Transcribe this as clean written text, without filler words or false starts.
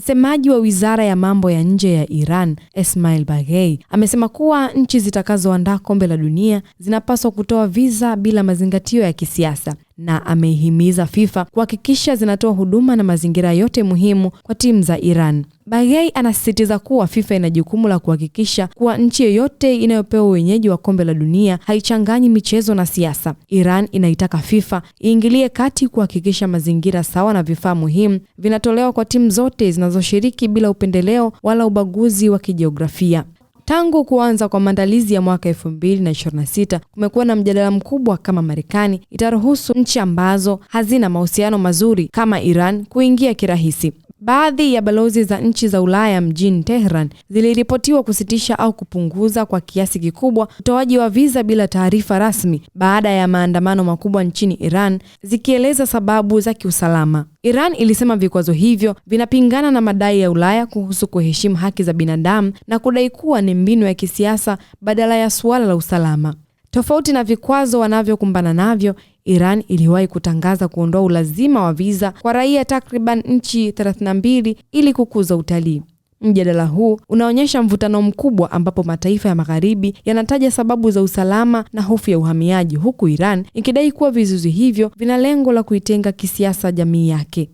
Msemaji wa Wizara ya Mambo ya Nje ya Iran, Esmail Baghei, amesema kuwa nchi zitakazoandaa kombe la dunia zinapaswa kutoa visa bila mazingatio ya kisiasa, na ameihimiza FIFA kuhakikisha zinatoa huduma na mazingira yote muhimu kwa timu za Iran. Baghei anasisitiza kuwa FIFA ina jukumu la kuhakikisha kuwa nchi yoyote inayopewa wenyeji wa kombe la dunia haichanganyi michezo na siasa. Iran inaitaka FIFA iingilie kati kuhakikisha mazingira sawa na vifaa muhimu vinatolewa kwa timu zote zinazoshiriki bila upendeleo wala ubaguzi wa kijiografia. Tangu kuanza kwa maandalizi ya mwaka 2026, kumekuwa na mjadala mkubwa kama Marekani itaruhusu nchi ambazo hazina mahusiano mazuri kama Iran kuingia kirahisi. Baadhi ya balozi za nchi za Ulaya mjini Tehran ziliripotiwa kusitisha au kupunguza kwa kiasi kikubwa utoaji wa visa bila taarifa rasmi baada ya maandamano makubwa nchini Iran, zikieleza sababu za kiusalama. Iran ilisema vikwazo hivyo vinapingana na madai ya Ulaya kuhusu kuheshimu haki za binadamu na kudai kuwa ni mbinu ya kisiasa badala ya suala la usalama. Tofauti na vikwazo wanavyokumbana navyo, Iran iliwahi kutangaza kuondoa ulazima wa visa kwa raia takriban nchi 32 ili kukuza utalii. Mjadala huu unaonyesha mvutano mkubwa ambapo mataifa ya Magharibi yanataja sababu za usalama na hofu ya uhamiaji, huku Iran ikidai kuwa vizuizi hivyo vina lengo la kuitenga kisiasa jamii yake.